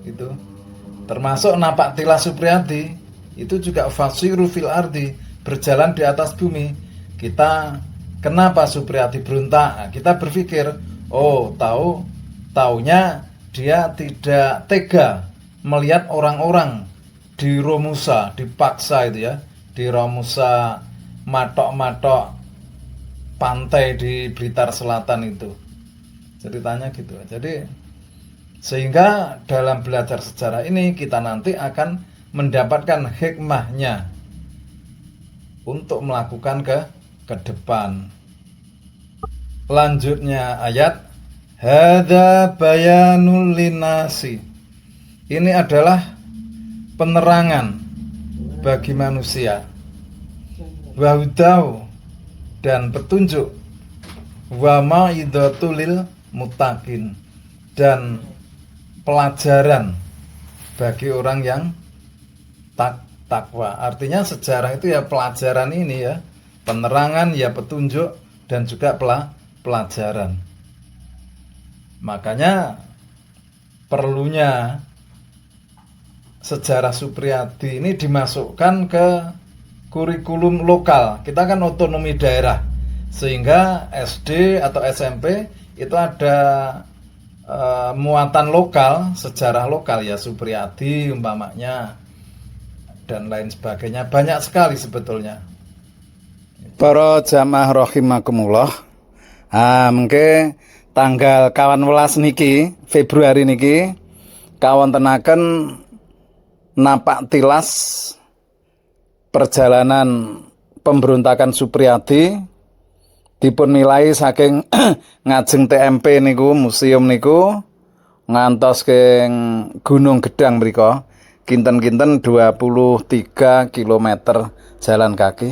Itu termasuk napak tilas Supriyadi itu juga fasiru fil ardi, berjalan di atas bumi. Kita kenapa Supriyadi berontak? Nah, kita berpikir, oh taunya dia tidak tega melihat orang-orang di Romusa, dipaksa itu ya, di Romusa, matok-matok pantai di Blitar Selatan itu. Ceritanya gitu. Jadi sehingga dalam belajar sejarah ini kita nanti akan mendapatkan hikmahnya untuk melakukan ke depan. Lanjutnya ayat hadza bayanul linasi. Ini adalah penerangan bagi manusia. Wahudau, dan petunjuk. Wa mau'izatul lil muttaqin, dan pelajaran bagi orang yang takwa. Artinya sejarah itu ya pelajaran ini ya, penerangan ya petunjuk dan juga pelajaran. Makanya perlunya sejarah Supriyadi ini dimasukkan ke kurikulum lokal. Kita kan otonomi daerah, sehingga SD atau SMP itu ada muatan lokal, sejarah lokal ya, Supriyadi umpamanya dan lain sebagainya. Banyak sekali sebetulnya. Para jamaah rahimakumullah. Mengke tanggal 18 niki Februari niki kawontenaken napak tilas perjalanan pemberontakan Supriyadi dipun nilai saking ngajeng TMP niku, museum niku ngantos ke Gunung Gedang mriku kinten-kinten 23 km jalan kaki.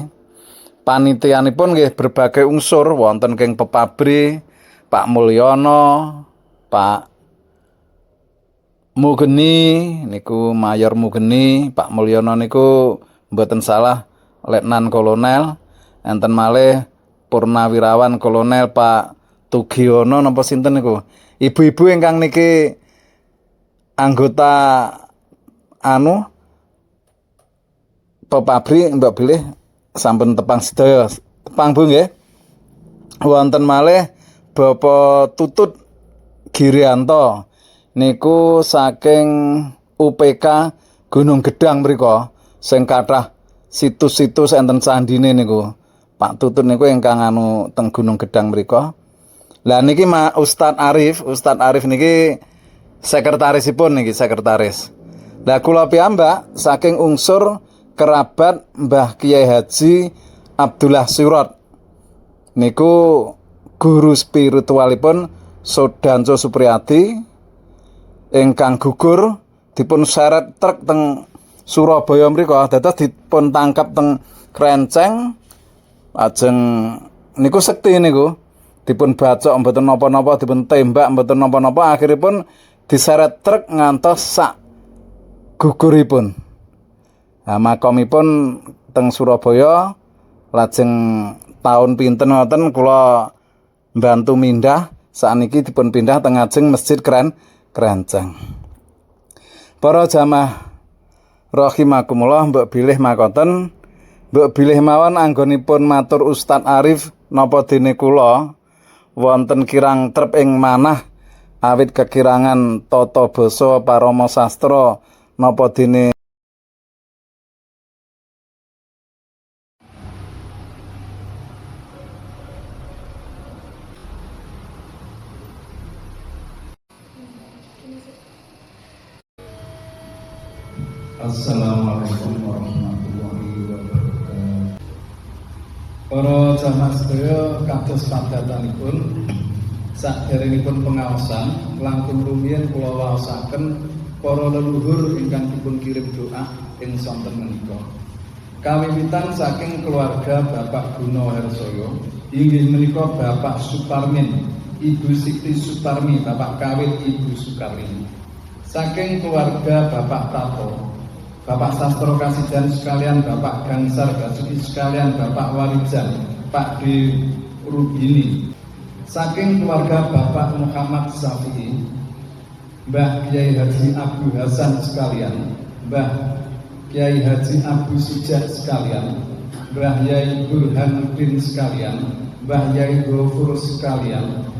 Panitianipun nggih berbagai unsur, wonten keng Pepabri, Pak Mulyono, Pak Mugeni niku Mayor Mugeni, Pak Mulyono niku mboten salah Letnan Kolonel, enten malih Purnawirawan Kolonel Pak Tugiono napa sinten niku. Ibu-ibu ingkang niki anggota Pepabri mbok bilih sampun tepang sedaya. Tepang Bu nggih. Wonten malih Bapak Tutut Girianto niku saking UPK Gunung Gedang mriku sing kathah situs-situs enten candine niku. Pak Tutut niku ingkang teng Gunung Gedang mriku. Lah niki Ustadz Arif niki sekretarisipun niki, sekretaris. Lah kula piyambak saking unsur kerabat Mbah Kiai Haji Abdullah Surat niku guru spiritualipun Sodanco Supriyadi ingkang gugur dipun seret truk teng Surabaya mriku, dados dipun tangkap teng Krenceng. Lajeng niku sekti niku dipun bacok mboten napa-napa, dipun tembak mboten napa-napa, akhiripun diseret truk ngantos sak guguripun. Nah, makomipun teng Surabaya. Lajeng tahun pinten ngoten kula mbantu mindah, sakniki dipun pindah teng ngajeng Masjid Krenceng. Para jamaah rahimakumullah, mbok bilih makoten, mbok bilih mawon anggonipun matur Ustadz Arif napa dene kula wonten kirang trep ing manah awit kekirangan tata basa parama sastra napa dene Assalamualaikum warahmatullahi wabarakatuh. Para jamaah sedaya kados padatanipun saderengipun pengaosan langkung rumiyin kula waosaken para leluhur ingkang dipun kirim doa ing sonten menika. Kawiwitan saking keluarga Bapak Guno Hersoyo inggih menika Bapak Suparmin, Ibu Sikti Suparmi, Bapak Kawit Ibu Sukarlini. Saking keluarga Bapak Tato, Bapak Sastro Kasijan sekalian, Bapak Gansar Basuki sekalian, Bapak Warijan, Pak D. Rubini. Saking keluarga Bapak Muhammad Safi'i, Mbah Kiai Haji Abu Hasan sekalian, Mbah Kiai Haji Abu Sujat sekalian, Mbah Yai Burhanuddin sekalian, Mbah Yai Ghafur sekalian,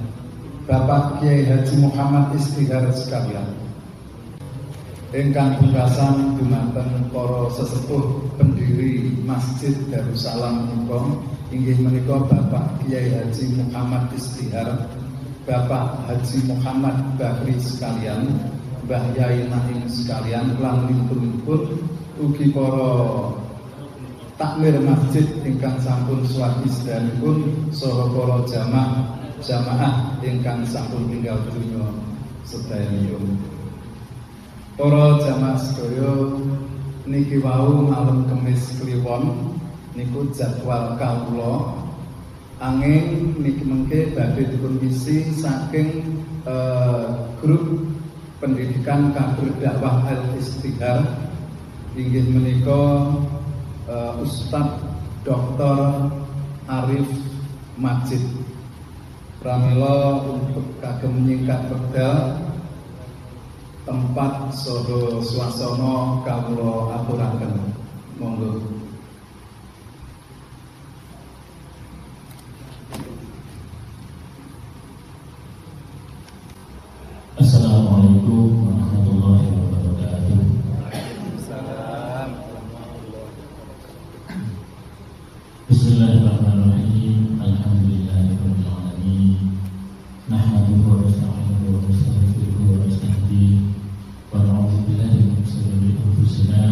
Bapak Kiai Haji Muhammad Istihar sekalian, ingkang pungkasan dumateng para sesepuh pendiri Masjid Darussalam menika inggih menika Bapak Kiai Haji Muhammad Istihar, Bapak Haji Muhammad Bakri sekalian, Mbah Yai Naim sekalian, lan lipun-lipun ugi para takmir masjid ingkang sampun swagi sedanipun saha para jamaah ingkang sampun tinggal dunya sedayanipun. Para jamaah sedaya niki wau malam Kamis kliwon niku jadwal kawula angin niki mengke badhe dipun isi saking grup pendidikan kader dakwah Al-Istihar inggih menika Ustadz Dr. Arif Majid pramila untuk kagem nyingkat wekdal tempat saha swasana kawula aturaken. Monggo. Assalamualaikum warahmatullahi wabarakatuh. Bismillahirrahmanirrahim. Alhamdulillahirabbil alamin. Nahmaduhu wa nasta'inuhu wa nastaghfiruhu wa nastahdihi wa na'udzu billahi min shururi anfusina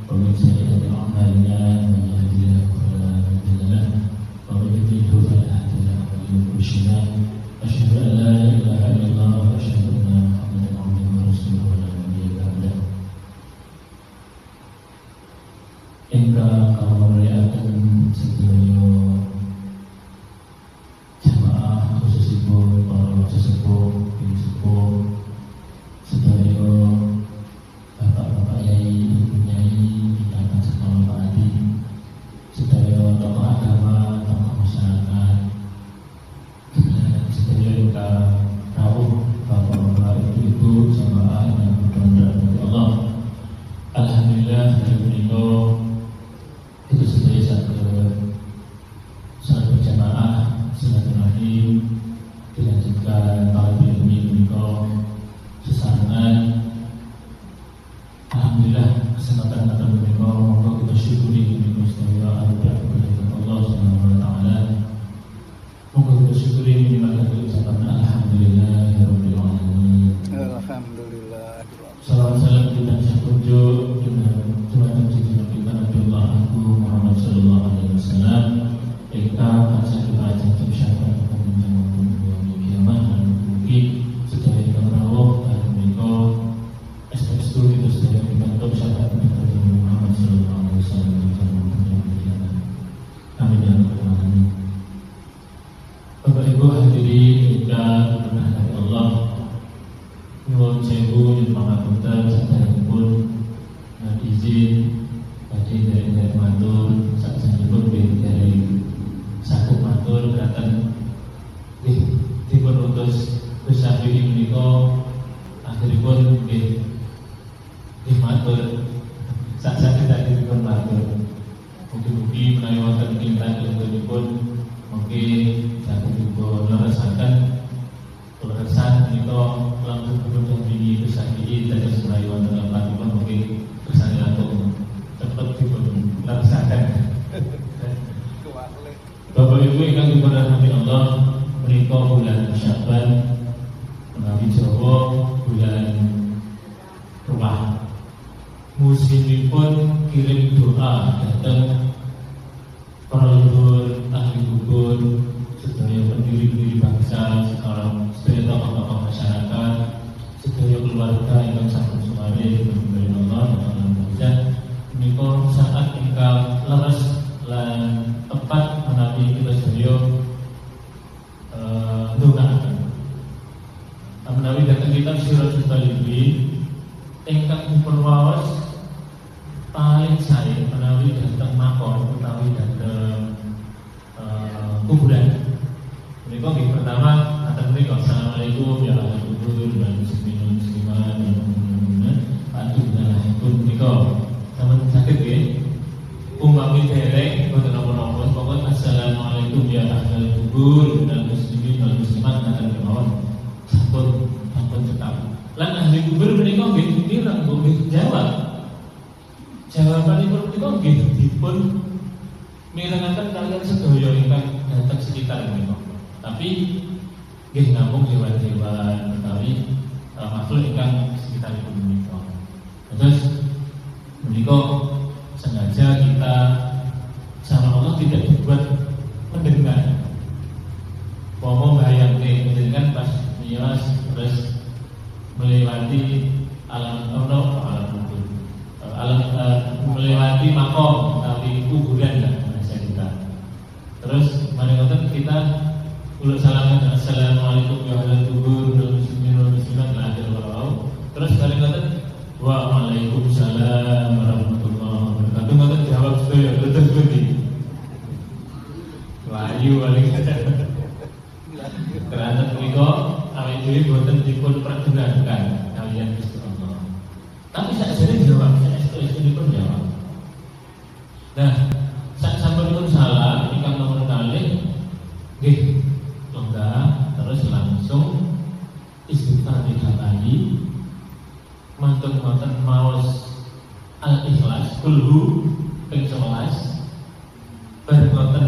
wa min sayyiati a'malina. Man yahdihillahu fala mudilla lahu wa man yudlil fala hadiya lahu. Wa man yudlil asyhadu an la ilaha illallah wa asyhadu anna Muhammadan abduhu wa rasuluhu la nabiyya ba'dahu. Ingkang kamuliaan sedaya jamaah khususipun para sesepuh, ibu sepuh, sedaya bapak-bapak yai, ibu nyai, ingkang sekolah padi, sedaya tokoh agama, tokoh masyarakat, dan sedaya ingkang rawuh bapak-bapak, ibu-ibu, jamaah yang berdoa Allah. Alhamdulillah hari menika itu sebagai salat berjamaah silaturahim dilanjutkan talabul ilmi menika sesarengan. Alhamdulillah kesempatan datang menika monggo kita syukuri menika sedaya anugerah kepada Allah Subhanahu wa taala. Monggo kita syukuri menika ucapan alhamdulillahirabbil alamin. Alhamdulillah. Salam kita kunjuk dengan Tuhan kita Nabi Allah Muhammad sallallahu alaihi wasallam. Kita akan kita ajak syafaat kepada kiamat dan mungkin sedaya kerawuh dan mereka SPSU itu sedaya dibantu syafaat kepada Muhammad sallallahu alaihi wasallam di kiamat. Amin ya rabbal alamin. Bapak Ibu hadirin kita berkahkan Allah. Nyuwun sewu yen pangapunten saderengipun dan izin tadi dari matur sakjroning dari sakup matur keraton dipun utus Gus Syafi'i menika akhiripun nggih matur sakjane tadi dipun matur mugi-mugi menawi wonten kinten ilmunipun mungkin saged dipun leresaken peleresan menika langsung kemudian tinggi Gus Syafi'i dados menawi wonten lemparipun mungkin kersane langkung cepet dipun leresaken. Bapak Ibu ingkang dirahmati Allah, menika bulan Sya'ban menawi Jawa bulan Ruah. Musimipun kirim doa dhateng para leluhur ahli kubur, sedaya pendiri-pendiri bangsa, sedaya tokoh-tokoh masyarakat, sedaya keluarga ingkang sampun sumare dipun Allah dalam bangsa. Menika saat ingkang leres lan tepat menawi kita sedaya ndongaaken. Menawi dhateng kitab Siratul Talibin ingkang dipun waos paling sae menawi dhateng makam utawi dhateng kuburan. Menika nggih pertama menika assalamualaikum ya ahli kubur dan muslimin muslimat dan mukminin atunalaikum menika sampeyan saged nggih umpami derek boten napa-napa pokok assalamualaikum ya ahli kubur dan muslimin dan muslimat dan kemawon sampun tetap lan ahli kubur menika nggih pirang nggih jawab jawabanipun menika nggih dipun mirengaken kalian sedaya ingkang datang sekitar menika. Tapi nggih namung hewan-hewan utawi makhluk ingkang sekitaripun menika. Terus menika sengaja kita sama Allah tidak dibuat mendengar. Pomo bayangke mendengar pas miras terus melewati alam melewati makom tapi kuburan lah bahasa kita. Terus mari ngoten kita ulang salaman assalamualaikum ya ahli kubur wal muslimin wal muslimat la ilaha illallah. Terus mari ngoten waalaikumsalam warahmatullahi wabarakatuh. Ngoten jawab sedaya terus pundi. Wahyu waalaikumsalam. Karena menika awake dhewe boten dipun perdengarkan kalian Gusti Allah. Tapi sakjane jawab, sakjane pun jawab. Nah, sak sampeyan salah ingkang nomor kalih nggih lenggah terus langsung istighfar 3 kali. Mantun wonten maos Al-Ikhlas kulhu ping 11 bar wonten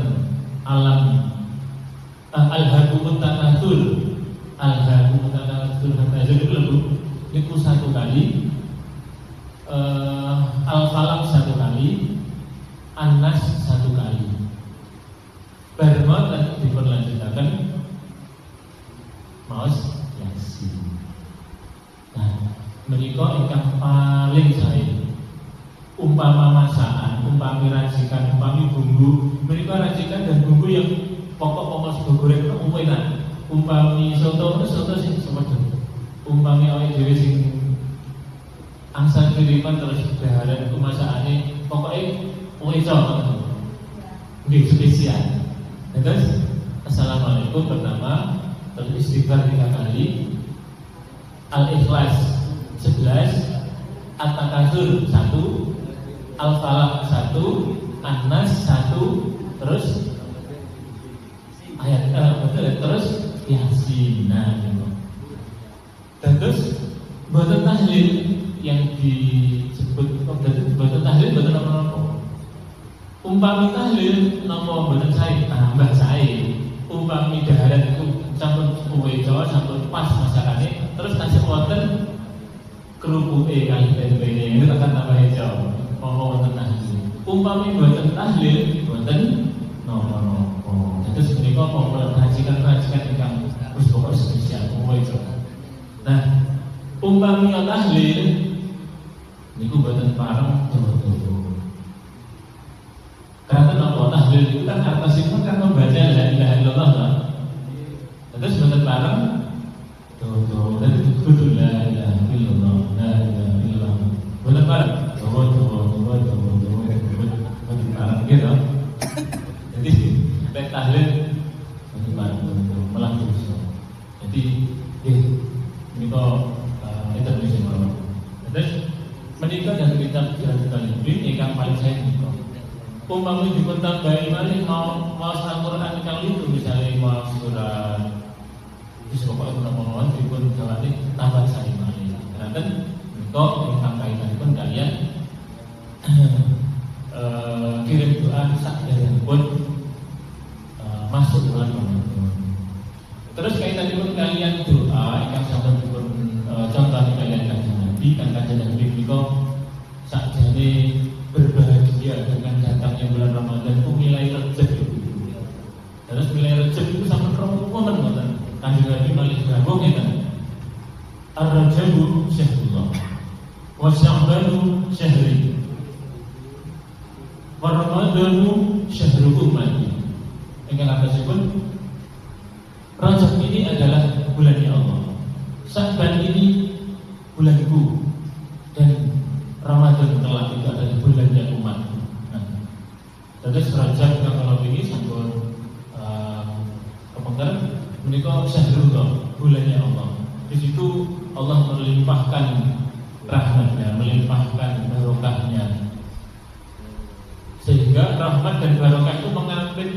alam al-hakumut takatsur al-hakumut takatsur hatta zalul niku 1 kali, al-falaq 1 kali, An-Nas 1 kali. Bareng dipun lanjutaken maos Yasin. Nah, menika ingkang paling sae. Umpama masakan, umpami racikan, umpami bumbu, menika racikan dan bumbu yang pokok-pokok sego goreng enak. Umpami soto sing semedhep. Umpami awake dhewe sing angsal kiriman terus daharan iku masakane pokoke iso nggih spesial. Terus assalamualaikum pertama, terus istighfar 3 kali, Al-Ikhlas 11, At-Takatsur 1, Al-Falaq 1, An-Nas 1, terus ayat terus Yasin. Nah, gitu. Dan terus boten tahlil yang disebut boten tahlil boten apa-apa. Umpami tahlil napa boten sae, tambah sae. Umpami daharan itu sampun uweca sampun pas masakane, terus tasih wonten kerupuke kalih bene ini akan tambah hijau. Monggo wonten tahlil. Umpami boten tahlil boten napa-napa. Terus menika perhatikan ingkang wis pokok spesial uweca. Nah, umpami tahlil niku boten pareng dodo. Karena apa tahlil itu kan atas itu kan membaca la ilaha illallah kan. Terus boten pareng dodo dan kudu la ilaha illallah la ilaha illallah. Boten pareng dodo boten pareng gitu. Jadi lek tahlil boten pareng malah dosa. Jadi menika intervensi mawon. Terus menika dan kitab Jalan Kalibi ingkang paling saya menika. Umpami dipun tambahi malih mau Al-Qur'an kang itu misalnya mau surat wis pokoke menawa dipun jawani tambah sari malih. Karena menika ingkang kaitanipun kalian kirim doa sakderengipun masuk bulan Ramadan. Terus kaitanipun kalian doa ingkang sampun dipun contoh kalian kanjeng Nabi kan kanjeng Nabi menika sakjane berbahagia dengan datangnya bulan Ramadan itu nilai Rejab itu. Terus nilai Rejab itu sampai rombongan ngoten. Kanjeng Nabi malih dawuh ngeten. Ar-Rajabu syahrullah wa Sya'banu syahri wa Ramadanu syahru ummati. Ingkang atasipun Rajab ini adalah bulannya Allah. Sya'ban ini bulanku dan Ramadan kelak itu adalah bulannya umat. Nah, terus Rajab kalau ini sampun kepengker menika syahrullah. bulannya Allah. Di situ Allah melimpahkan rahmatnya, melimpahkan barokahnya, sehingga rahmat dan barokah itu mengambil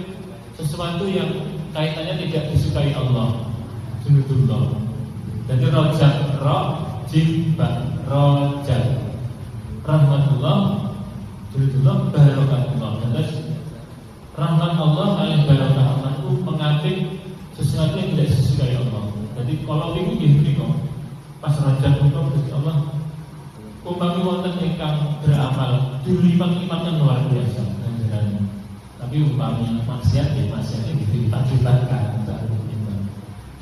sesuatu yang kaitannya tidak disukai Allah. Junudullah. Jadi rojak, rojak, rahmatullah, junudullah, barokatullah. Terus rahmat Allah dan barokah Allah itu mengambil sesuatu yang tidak disukai Allah. Jadi kalau ini kok pas rojak untuk Gusti Allah, umpami wonten ingkang beramal dilipat-lipatkan luar biasa ganjarannya. Tapi umpami maksiat ya maksiatnya dilipat-lipatkan.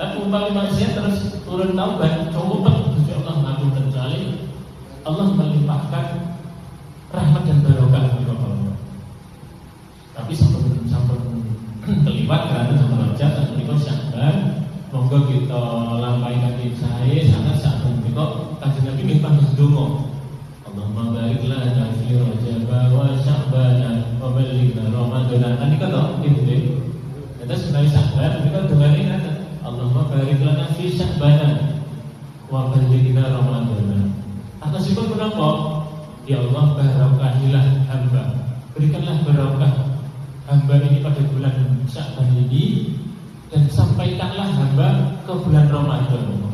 Tapi umpami maksiat terus turun taubat, coba Gusti Allah ngapunten kali Allah melimpahkan rahmat dan barokah kepada Allah. Tapi sampun terlibat karena sama rojak dan menika Sya'ban. Monggo kita lampahi kanthi sae sangat sampun menika kanjeng Nabi nggih pamit donga. Allahumma barik lana fi Rajab wa Sya'ban wa ballighna Ramadan. Kan niku to nggih. Terus menawi Sya'ban menika dongane ngaten. Allahumma barik lana fi Sya'ban wa ballighna Ramadan. Atasipun menapa? Ya Allah, barokahilah hamba. Berikanlah barokah hamba ini pada bulan Sya'ban ini, dan sampaikanlah hamba ke bulan Ramadan.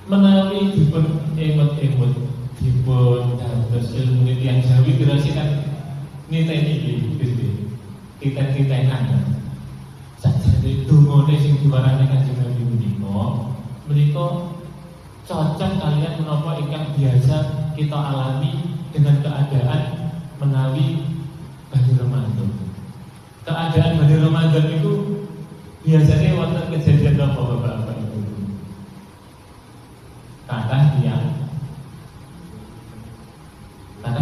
Menawi dipun emot-emot, dipun dados ilmu yang Jawi dirasikan niteni iki, kita-kitakan. Sajane dungane sing diwarani Kanjeng Nabi menika cocok kalian menapa ingkang biasa kita alami dengan keadaan menawi badhe Ramadan. Keadaan badhe Ramadan itu biasanya wonten kejadian apa Bapak Ibu? Kathah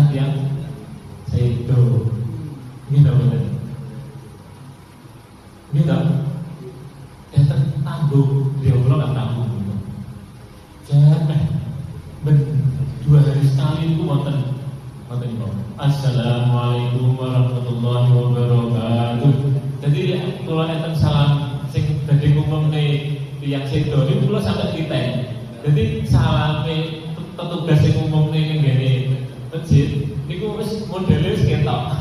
tiyang sedo. Gitu bener. Gitu. Enten tangguh, dia kula kan tangguh gitu. Jangan ben 2 hari sekali itu wonten iku. Assalamualaikum warahmatullahi wabarakatuh. Jadi kula enten salam sing badhe ngumumne tiyang sedo niku kula sampe kita. Jadi salame petugas sing ngumumne ning ngene masjid niku wis modele wis ketok.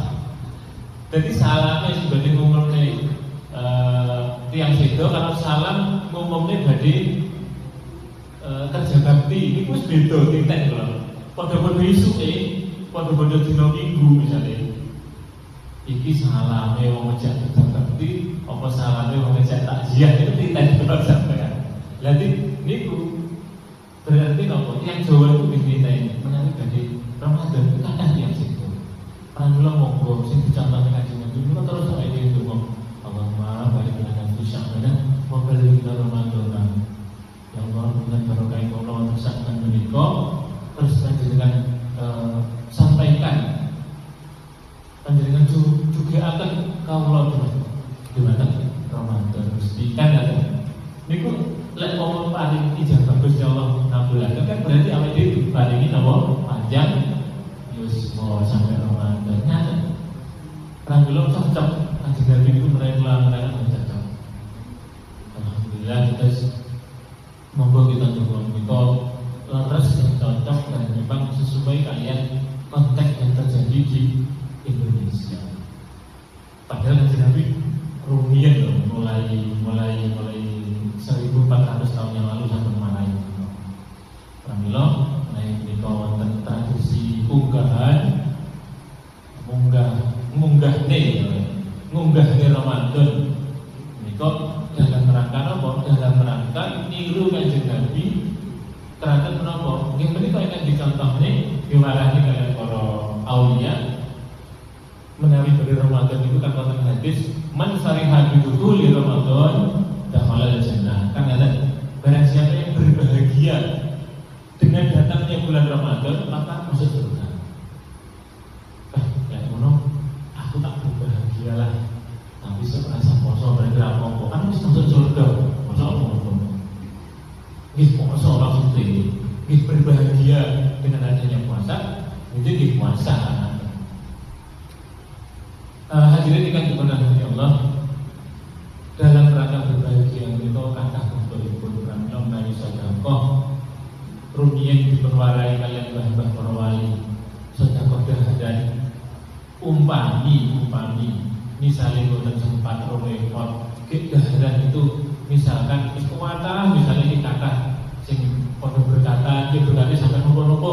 Jadi salame sing badhe ngumumne tiyang sedo kalau salam ngumumne badhe kerja bakti niku wis beda titik lho. Padha-padha isuke, padha-padha dina Minggu misalnya. Iki salame wong ngejak kerja bakti, apa salame wong ngejak takziah itu titik lho sampean. Jadi niku berarti apa? Yang Jawa itu dimintai menawi badhe Ramadan itu kathah tiyang sedo. Pramila monggo sing dicontohke Kanjeng Nabi niku terus wae ndonga. Allahumma barik lana fi Sya'ban wa ballighna Ramadan. Ya Allah, bulan barokah kula wonten Sya'ban menika terus panjenengan sampaikan panjenengan juga akan kawula gimana Ramadan pastikan ya. Niku lek wong paling ijazah Gusti Allah ngabulaken kan berarti awake dhewe paringi napa panjang wis mau sampai Ramadan. Nyata. Kan belum cocok Kanjeng Nabi itu menerima cocok. Alhamdulillah kita monggo kita tunggu menika laras yang cocok dan memang sesuai kalian konteks yang terjadi di Indonesia. Padahal Kanjeng Nabi rumiyin loh, mulai 1400 tahun yang lalu sampai kemarin. Pramila menawi menika wonten tradisi munggahne Ramadan menika dalam rangka apa? Dalam rangka niru Kanjeng Nabi. Terhadap menapa? Nggih menika ingkang dicontohne diwarani kalian para auliya menawi badhe Ramadan itu kan wonten hadis man sariha bidukuli Ramadan dakhala jannah. Kan ada barang siapa yang berbahagia dengan datangnya bulan Ramadan maka masuk surga. Ya ngono aku tak berbahagia lah. Tapi serasa poso berarti apa-apa kan wis masuk surga. Masa apa-apa. Nggih puasa langsung tinggi. Nggih berbahagia dengan adanya puasa, itu nggih puasa. Hadirin dikasih oleh Allah dalam rangka rumiyin diperwarai kalian mbah-mbah para wali sedekah daharan umpami misalnya boten sempat repot daharan itu misalkan wis kuwatah misalnya iki kathah sing padha berkata iki berkata sampai nopo-nopo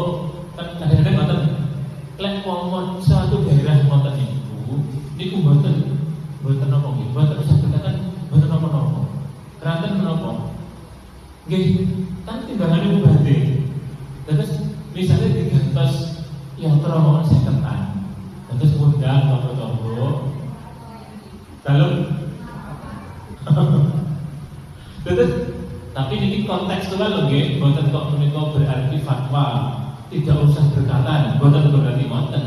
kan kadang-kadang ngoten lek momon suatu daerah ngoten niku boten napa nggih boten usah berkata boten napa-napa keranten menapa nggih kan timbangane mubazir terus misalnya digantos yang terowongan seketan terus undang tonggo-tonggo dalam terus tapi ini kontekstual loh nggih boten kok menika berarti fatwa tidak usah berkata boten berarti wonten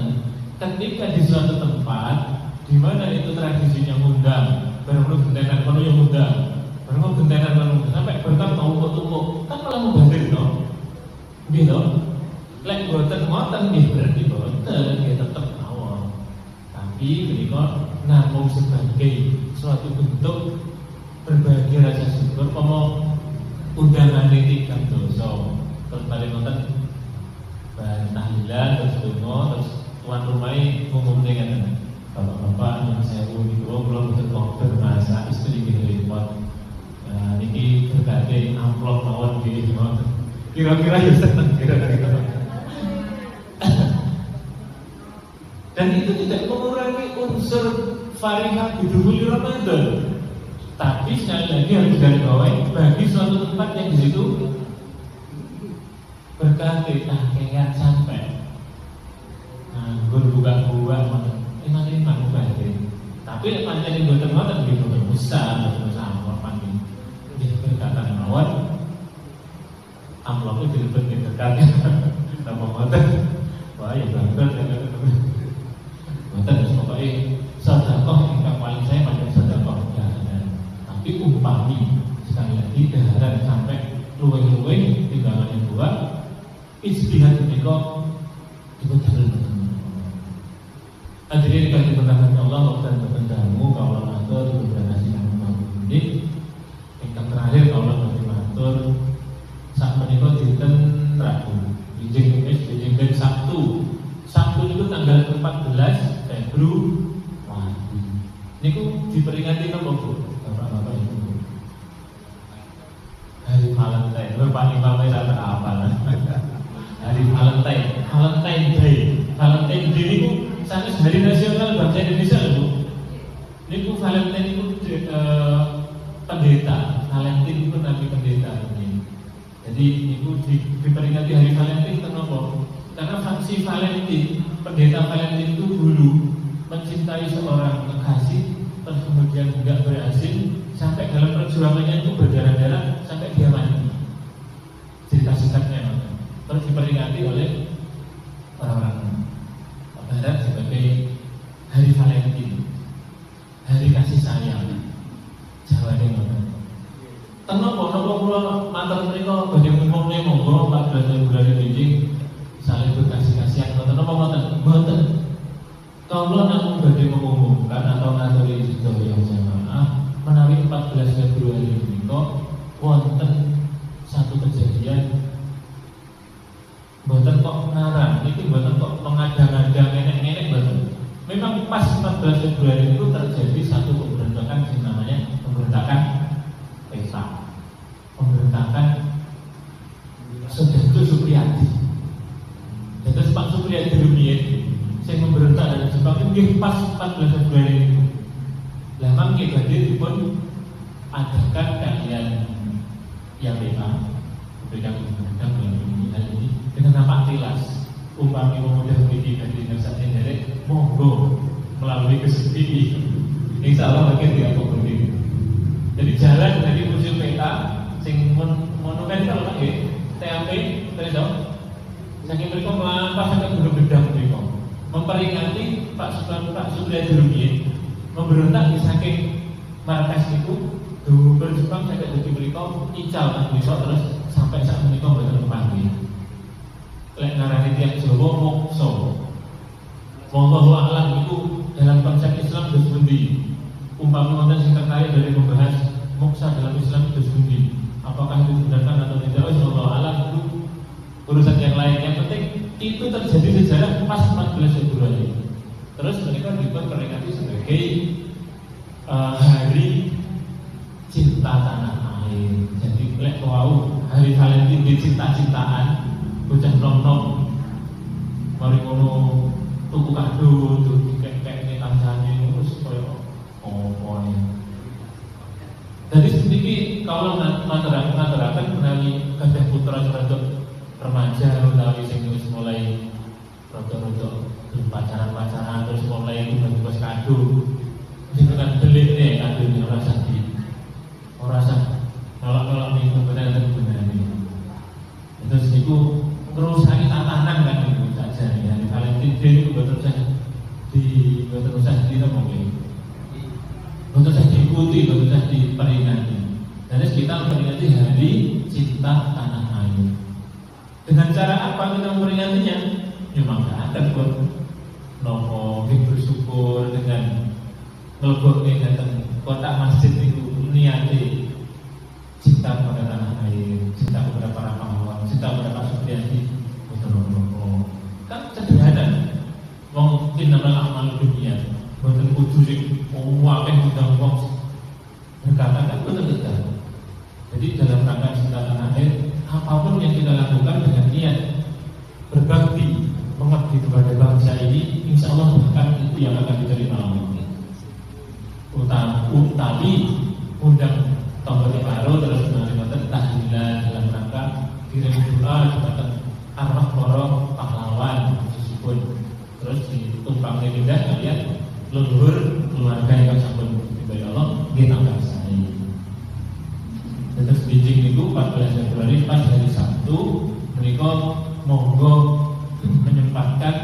ketika di suatu tempat di mana itu tradisinya ngundang bareng gentenan kono yang ngundang bareng gentenan kono sampai berkat tumpuk-tumpuk kan malah mubazir no nggih to lek boten ngoten nggih berarti boten nggih tetep mawon tapi menika namung sebagai suatu bentuk berbagi rasa syukur pomo undangan tigang dosa terus balik ngoten tahlilan terus donga terus tuan rumahnya ngumumne ngeten bapak-bapak yang saya unik kula boten kok bermasa istri nggih repot niki berkate amplop mawon nggih kira-kira ya seneng kira-kira dan itu tidak mengurangi unsur farihah bidhuli Ramadan tapi sekali lagi harus digarisbawahi bagi suatu tempat yang di situ berkati kakean sampai buka-buka emang ini mampu banget tapi pancen ini boten ngoten nggih boten usah amplop nggih berkatan mawon amplopnya dilebet nggih berkat napa ngoten wah ya bangga ngoten pokoke sedekah ingkang paling saya pancen sedekah daharan tapi umpami sekali lagi daharan sampai luwih-luwih timbangannya buat istihad menika dibetul. Hadirin kali berkahnya Allah dan berkendamu kaulah matur beberapa sidang ini yang terakhir kaulah matur saat menikah dinten Rabu bijing dan Sabtu itu tanggal 14 Februari niku diperingati napa Bu Bapak Ibu hari Valentine Pak Imam saya apa hari Valentine Day niku sanes hari nasional bangsa Indonesia lho. Niku Valentine itu pendeta. Valentine itu nabi pendeta ini. Jadi niku diperingati hari Valentine kenapa? Karena si Valentine, pendeta Valentine itu dulu mencintai seorang kekasih, terus kemudian tidak berhasil sampai dalam perjuangannya itu berdarah-darah sampai dia mati. Cerita singkatnya, terus diperingati oleh orang-orang Barat sebagai hari Valentine, hari kasih sayang. Jawa Timur. Tenang napa kula matur menika badhe ngumumne monggo 14 Februari wingi saling berkasih-kasihan ngoten napa mboten. Kula namung badhe mengumumkan atau ngaturi sedaya jamaah menawi 14 Februari menika wonten satu kejadian mboten kok ngarang, iki mboten kok mengada-ngada nenek-nenek mboten. Memang pas 14 Februari itu terjadi satu pemberontakan yang namanya pemberontakan PESA. Pemberontakan Sudetu Supriyadi. Jadi Pak Supriyadi rumiyin sing memberontak dari Jepang itu pas 14 Februari itu. Lah mangke badhe dipun adakan kalian yang PESA. Berikan hal ini dengan nama tilas umpami memudah memiliki dan dinasatnya dari monggo melalui kesempatan insya Allah bagian tidak berdiri. Jadi jalan dari museum peta sing monumen kalau lagi TAP terus dong saking mereka melampah sampai gunung gedang mereka memperingati Pak Supriyadi rumiyin memberontak di saking markas itu dulu Jepang sampai jadi mereka ical kan bisa terus sampai saat mereka berterbangan. Lek ngarani tiap Jawa mokso. Wallahu a'lam itu dalam konsep Islam dos pundi. Umpama wonten sing tertarik dari membahas moksa dalam Islam dos pundi. Apakah itu dibenarkan atau tidak? Wallahu a'lam itu urusan terjadi sejarah pas 14 Februari. Terus mereka diperingati sebagai hari cinta tanah air. Jadi lek wau hari Valentine di cinta-cintaan bocah nom-nom mari ngono tuku kado tuku kek-kek kancane terus koyo opo ya. Jadi sedikit kalau materaken menawi gadah putra rodok remaja utawi sing wis mulai rodok-rodok pacaran-pacaran terus mulai tugas kado dengan beliknya kado ini orang sah nolak itu benar terus itu ngerusakin tatanan kan itu saja ya Valentine Day itu betul saja mungkin betul saja diikuti, betul saja diperingati. Dan kita memperingati hari cinta tanah air. Dengan cara apa kita memperingatinya? Ya mangga buat nopo bersyukur dengan ngelboknya datang kotak masjid itu niati cinta kepada tanah air, cinta kepada para pahlawan, cinta kepada Pak Supriyadi. Betul-betul kan sederhana. Mungkin nama amal dunia, betul kudu sing wakil undang wong berkata betul-betul. Jadi dalam rangka cinta tanah air, apapun yang kita lakukan dengan niat berbakti, mengabdi kepada bangsa ini, insya Allah bukan itu yang akan diterima Allah. Utami undang tombol baru terus menerima tahlilan dalam rangka kirim doa kepada arwah para pahlawan meskipun terus ditumpang pindah kalian leluhur keluarga yang sampun dibayar Allah kita bangsa ini. Terus Beijing itu 14 Februari pas hari Sabtu mereka monggo menyempatkan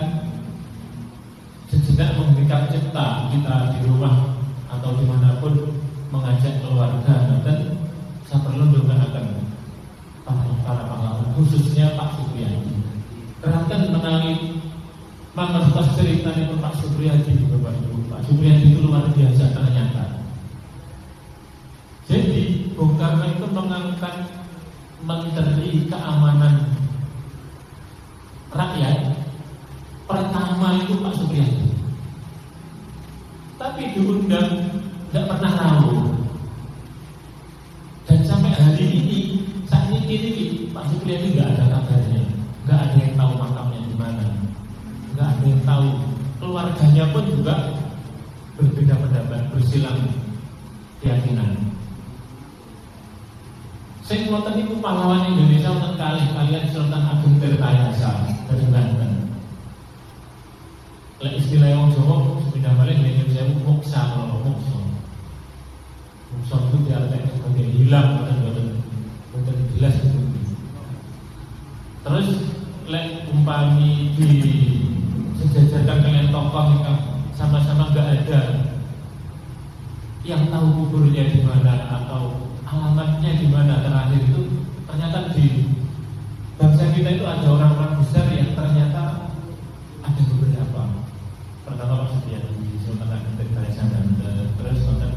sejenak memberikan cipta kita di rumah atau dimanapun mengajak keluarga dan saya perlu doakan para pahlawan khususnya Pak Supriyadi. Kerangkan mengenai mengertos cerita itu Pak Supriyadi Bapak Ibu. Pak Supriyadi itu luar biasa ternyata. Jadi Bung Karno itu mengangkat Menteri Keamanan Rakyat pertama itu Pak Supriyadi. Tapi diundang tidak pernah tahu. Dan sampai hari ini saat ini Pak Supriyadi tidak ada kabarnya, tidak ada yang tahu makamnya di mana, tidak ada yang tahu. Keluarganya pun juga berbeda pendapat, bersilang keyakinan. Saya ngoten itu pahlawan Indonesia untuk kalian Sultan Agung Tirtayasa dari Banten. Lek istilah yang Jawa sudah balik dengan saya muksa kalau muksa itu diartikan sebagai hilang betul jelas itu. Terus lek umpami di sejajarkan dengan tokoh yang sama-sama nggak ada yang tahu kuburnya di mana atau alamatnya di mana terakhir itu, ternyata di bangsa kita itu ada orang-orang besar yang ternyata ada beberapa. Pertama Pak Supriyadi, Sultan Agung Tirtayasa terus Sultan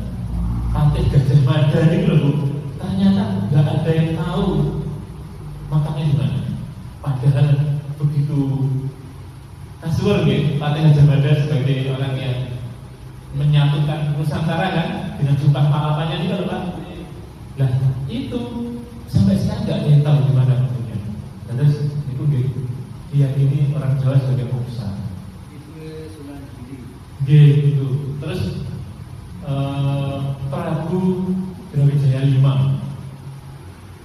Fatih Gajah Mada ini loh, ternyata nggak ada yang tahu makamnya di mana. Padahal begitu kasual gitu, Fatih Gajah Mada sebagai orang yang menyatukan Nusantara kan dengan jumlah pahlawannya ini kalau Pak. Nah itu sampai sekarang nggak ada yang tahu di mana makamnya. Terus itu diyakini orang Jawa sebagai muksa. Gitu. Terus Prabu Brawijaya V.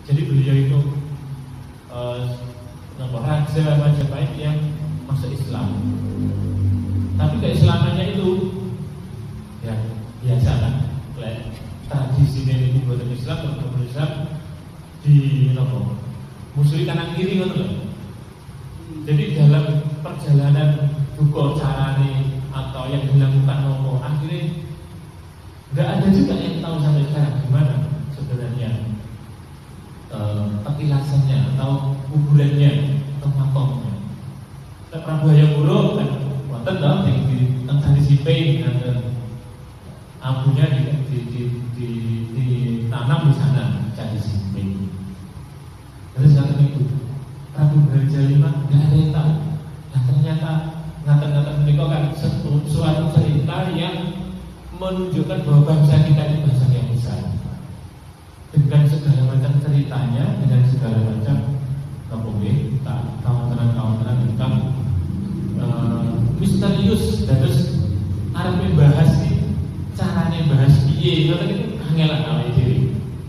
Jadi beliau itu raja Majapahit yang masuk Islam. Tapi keislamannya itu ya biasa kan. Tradisi ini buatan Islam beragama Islam di musuhi kanan kiri gitu. Jadi dalam perjalanan duka carane atau yang dilakukan nopo akhirnya nggak ada juga yang tahu sampai sekarang gimana sebenarnya petilasannya atau kuburannya atau makomnya. Prabu Hayam kan wonten dong di tradisi dan abunya ditanam di sana tradisi Terus kata itu Prabu Brawijaya V nggak ada yang tahu. Nah suatu cerita yang menunjukkan bahwa bangsa kita ini bangsa yang besar, dengan segala macam ceritanya, dengan segala macam kawan-kawan tentang misterius. Terus arep bahas sih caranya bahas piye kata itu kangelan awake dhewe.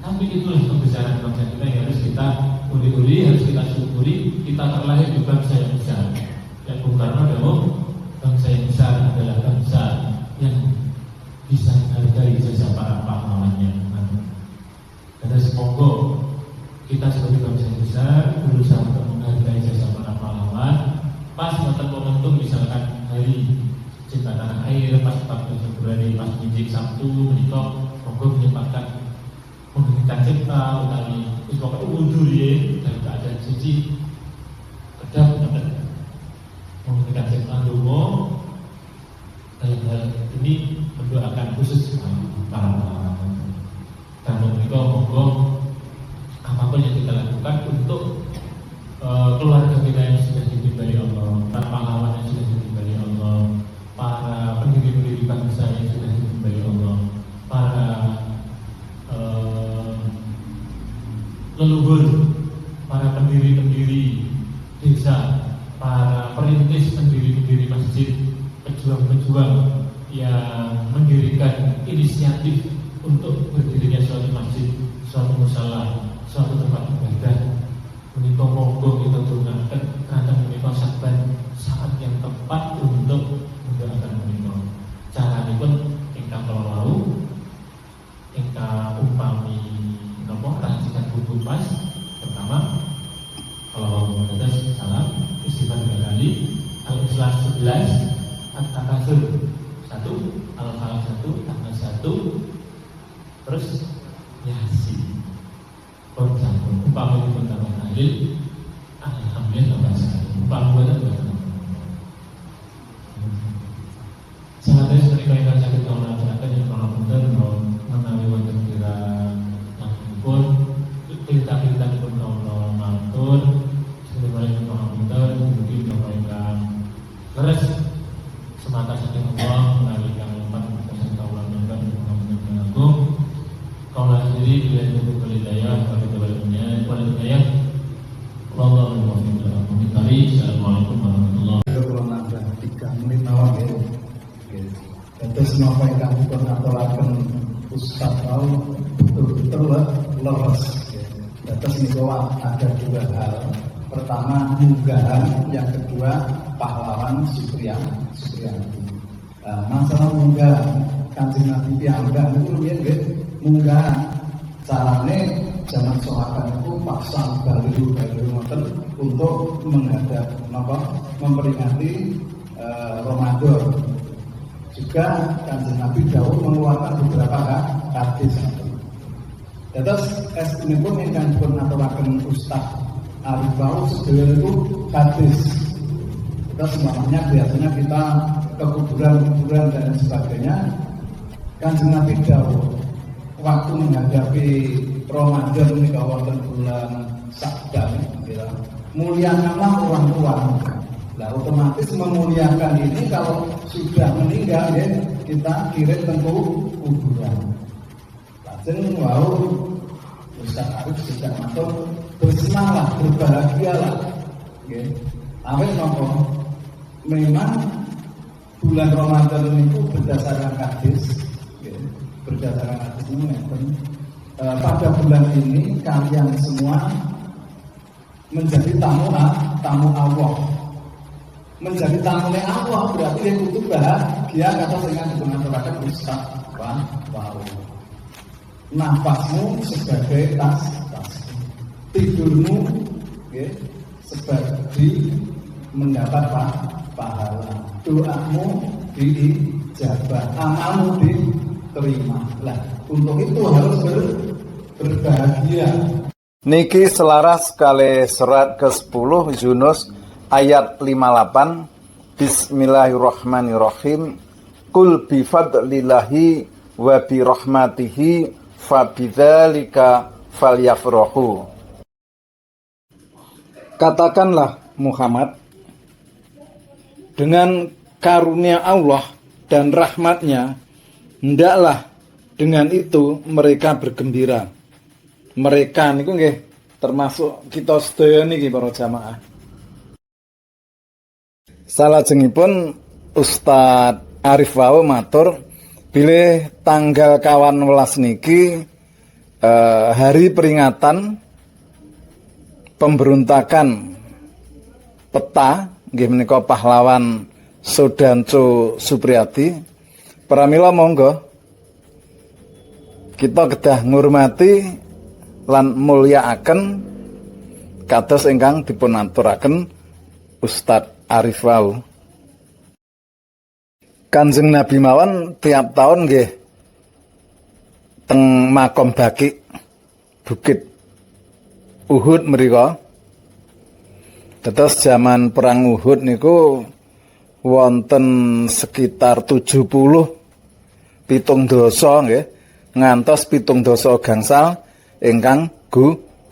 Tapi itulah kebesaran bangsa kita yang harus kita uli-uli, harus kita syukuri. Kita terlahir di bangsa yang besar. Dan Bung Karno dahulu, bangsa yang besar adalah bangsa yang bisa menghargai jasa para pahlawannya. Dan semoga kita sebagai bangsa yang besar berusaha untuk menghargai jasa para pahlawan. Pas momentum misalkan hari Cinta Tanah Air, pas 14 Februari, pas Jinjik Sabtu, menikah, monggo menyempatkan memberikan cipta, utawi pokoknya mundur ya dalam keadaan suci, kedap memberikan cipta dulu. Dalam hal ini mendoakan khusus para pahlawan. Dan menikah, monggo apapun yang kita lakukan untuk keluarga kita yang sudah ditimbai Allah, para pahlawan yang sudah ditimbai Allah, para pendiri-pendiri bangsa yang sudah ditimbai Allah, para leluhur, para pendiri-pendiri desa, para perintis pendiri-pendiri masjid, pejuang-pejuang yang mendirikan inisiatif untuk berdirinya suatu masjid, suatu musala, suatu tempat ibadah. Menikah monggo kita doakan karena menikah saat yang tepat untuk mendoakan menikah. Cara ini pun ingkang kalau ingkang umpami nopo racikan buku pas. Pertama, kalau ada salam istighfar 3 kali, Al-Ikhlas 11, At-Takasur 1, Al-Falaq 1, An-Nas 1, terus Yasin. Umpama pun tambah tahlil, alhamdulillah tambah sekali. Umpama buat tambah. Sahabat seperti kalian sakit kalau masyarakat yang kalau benar mau menawi wonten kira pun cerita-cerita pun kalau matur sebenarnya kalau benar mungkin mereka leres semata saja Allah menawi kang lempat pesan kaulah benar dengan agung. Kaulah sendiri bila itu berhidayah bagi kebaliknya hidayah. Wallahu a'lam bishawab. Assalamualaikum warahmatullahi wabarakatuh. 3 menit mawon ya. Terus napa ingkang dipun aturaken Ustaz mau betul-betul leres. Terus niku ada 2 hal. Pertama munggahan, yang kedua pahlawan Supriyanti. Masalah munggahan Kanjeng Nabi piyambak niku riyen nggih munggahan. Carane zaman sahabat itu paksa balihu ngoten untuk menghadap memperingati Ramadan. Juga Kanjeng Nabi dahulu mengeluarkan beberapa hadis. Terus ini pun yang pun aturaken Ustaz Arifau sedaya itu hadis. Kita semuanya biasanya kita ke kuburan dan sebagainya. Kanjeng Nabi dahulu waktu menghadapi Ramadan ini kawan bulan Sya'ban, muliakanlah orang tua. Nah, otomatis memuliakan ini kalau sudah meninggal ya kita kirim ke kuburan. Lajeng wow, Ustaz Arif sudah masuk, bersenanglah, berbahagialah. Okay. Awet nopo, memang bulan Ramadan itu berdasarkan hadis, okay. Berdasarkan hadis ini pada bulan ini kalian semua menjadi tamu Allah. Menjadi tamu Allah berarti yang butuh bahagia kata dengan digunakan Ustaz. Wow. Nafasmu sebagai tas, tidurmu sebagai mendapat pahala, doamu diijabah, amalmu diterima. Lah, untuk itu harus berbahagia. Niki selaras kali surat ke-10 Yunus ayat 58. Bismillahirrahmanirrahim. Qul bifadlillahi wa birahmatihi fabidzalika falyafrahu. Katakanlah Muhammad, dengan karunia Allah dan rahmatnya, hendaklah dengan itu mereka bergembira. Mereka niku nggih termasuk kita sedaya niki para jamaah. Salajengipun Ustadz Arif wau matur bilih tanggal 18 niki hari peringatan pemberontakan peta nggih menika pahlawan Sodanco Supriyadi. Pramila monggo kita kedah ngurmati lan mulyakaken kados ingkang dipun aturaken Ustadz Arif wau. Kanjeng Nabi mawon tiap tahun nggih teng makom Baqi Bukit Uhud mriku. Tetes zaman perang Uhud niku wonten sekitar 70 pitung dasa nggih ngantos pitung dasa gangsal ingkang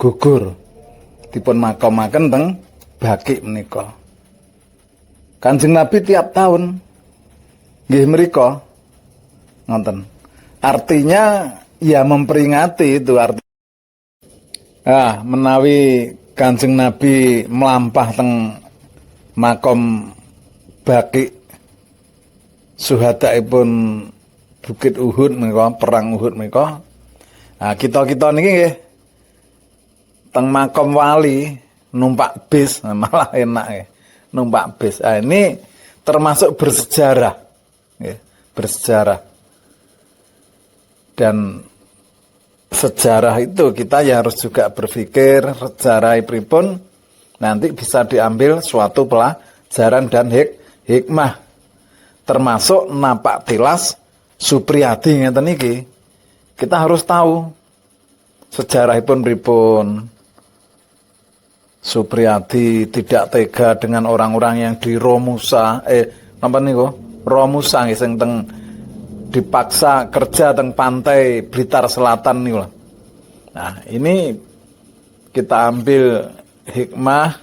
gugur dipun makomaken teng Baqi menika. Kanjeng Nabi tiap tahun nggih mriku ngoten. Artinya ya memperingati itu arti. Menawi Kanjeng Nabi melampah teng makom Baqi suhadaipun Bukit Uhud menika, perang Uhud menika. Kita-kita niki nggih teng makom wali numpak bis, malah enak nggih. Numpak bis. Ini termasuk bersejarah. Ya, bersejarah. Dan sejarah itu kita ya harus juga berpikir sejarah pripun nanti bisa diambil suatu pelajaran dan hikmah. Termasuk napak tilas Supriyadi ngeten niki. Kita harus tahu sejarahipun pripun. Supriyadi tidak tega dengan orang-orang yang di Romusa, napa niku? Romusa nggih sing teng dipaksa kerja teng pantai Blitar Selatan niku. Nah, ini kita ambil hikmah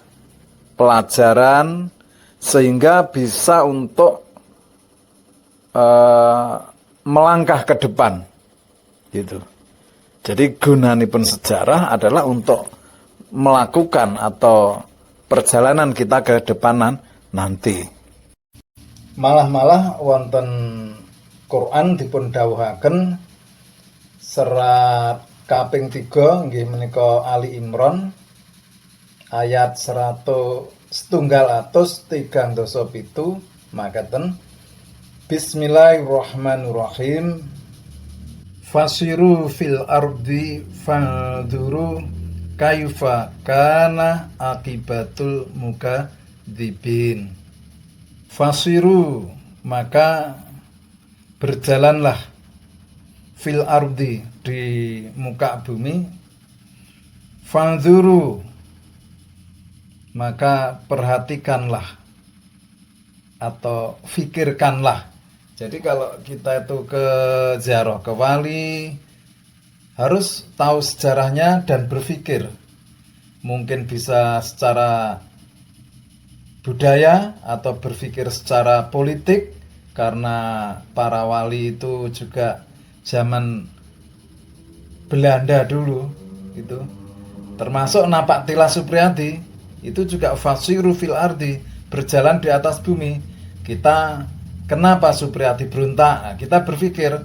pelajaran sehingga bisa untuk melangkah ke depan. Gitu. Jadi gunanipun sejarah adalah untuk melakukan atau perjalanan kita ke depanan nanti. Malah wonten Quran dipun dawuhaken serat kaping 3 nggih menika Ali Imran ayat 137 makaten Bismillahirrahmanirrahim. Fasiru fil ardi fanduru kaifa kana akibatul mukadzibin. Fasiru, maka berjalanlah fil ardi, di muka bumi. Fanzuru, maka perhatikanlah atau fikirkanlah. Jadi kalau kita itu ke ziarah ke wali, harus tahu sejarahnya dan berpikir. Mungkin bisa secara budaya atau berpikir secara politik, karena para wali itu juga zaman Belanda dulu gitu. Termasuk Napak Tilas Supriyadi itu juga fasiru fil ardi, berjalan di atas bumi. Kita kenapa Supriyadi berontak? Nah, kita berpikir,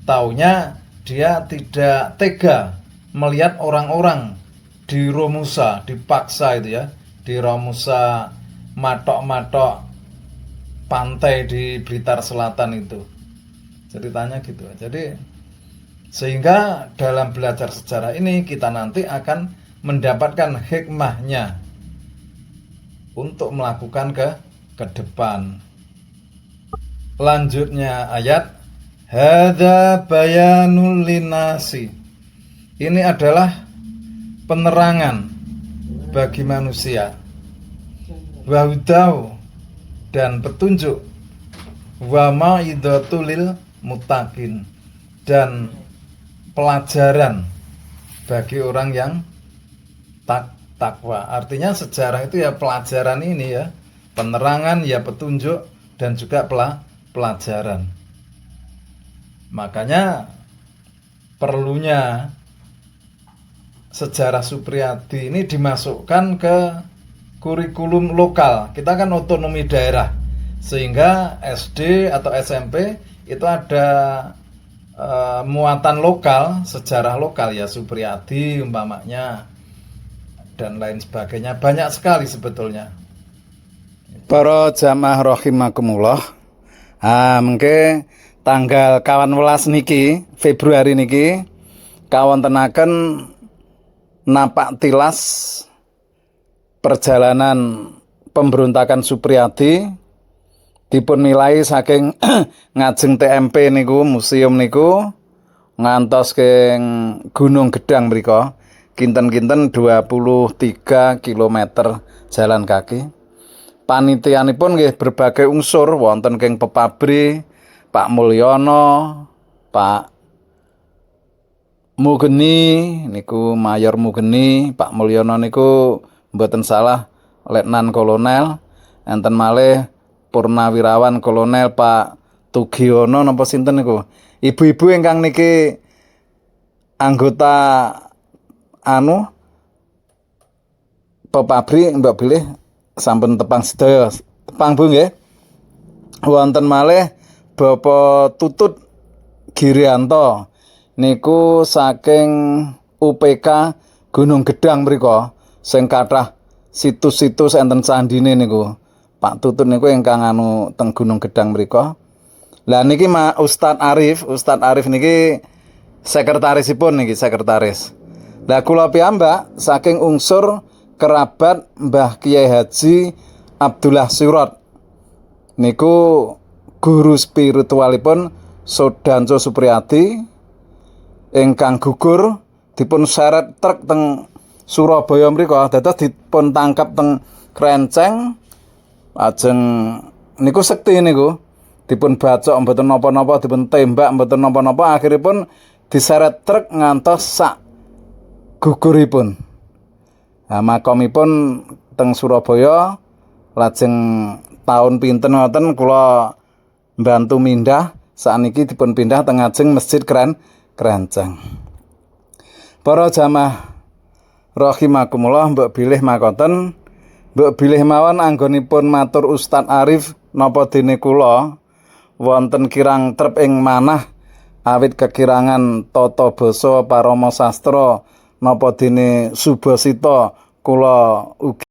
taunya dia tidak tega melihat orang-orang di Romusa, dipaksa itu ya, di Romusa, matok-matok pantai di Blitar Selatan itu. Ceritanya gitu. Jadi sehingga dalam belajar sejarah ini kita nanti akan mendapatkan hikmahnya untuk melakukan ke depan. Lanjutnya ayat hadza bayanul linasi. Ini adalah penerangan bagi manusia. Wahudau, dan petunjuk. Wa mau'izatul lil muttaqin, dan pelajaran bagi orang yang takwa. Artinya sejarah itu ya pelajaran ini ya, penerangan ya petunjuk dan juga pelajaran. Makanya perlunya sejarah Supriyadi ini dimasukkan ke kurikulum lokal. Kita kan otonomi daerah, sehingga SD atau SMP itu ada muatan lokal, sejarah lokal ya, Supriyadi umpamanya dan lain sebagainya. Banyak sekali sebetulnya. Para jamaah rahimakumullah. Mengke tanggal 18 niki Februari niki kawontenaken napak tilas perjalanan pemberontakan Supriyadi dipun nilai saking ngajeng TMP niku, museum niku ngantos ke Gunung Gedang mriku kinten-kinten 23 km jalan kaki. Panitianipun nggih berbagai unsur, wonten keng Pepabri, Pak Mulyono, Pak Mugeni niku Mayor Mugeni, Pak Mulyono niku mboten salah Letnan Kolonel, enten malih Purnawirawan Kolonel Pak Tugiono napa sinten niku. Ibu-ibu ingkang niki anggota Pepabri mbak bilih sampun tepang sedaya. Tepang Bu nggih. Wonten malih Bapak Tutut Girianto niku saking UPK Gunung Gedang mriku sing kathah situs-situs enten candine niku. Pak Tutut niku ingkang teng Gunung Gedang mriku. Lah niki Ustadz Arif niki sekretarisipun niki, sekretaris. Lah kula piyambak saking unsur kerabat Mbah Kiai Haji Abdullah Surat niku guru spiritualipun Sodanco Supriyadi ingkang gugur dipun seret truk teng Surabaya mriku, dados dipun tangkap teng Krenceng. Ajeng niku sekti niku dipun bacok mboten napa-napa, dipun tembak mboten napa-napa, akhiripun diseret truk ngantos sak guguripun. Makomipun teng Surabaya, lajeng tahun pinten ngoten kula mbantu mindah, sakniki dipun pindah teng ngajeng Masjid Krenceng. Para jamaah rahimakumullah, mbok bilih makoten, mbok bilih mawon anggonipun matur Ustadz Arif napa dene kula wonten kirang trep ing manah awit kekirangan tata basa parama sastra napa dene Subasita kula ugi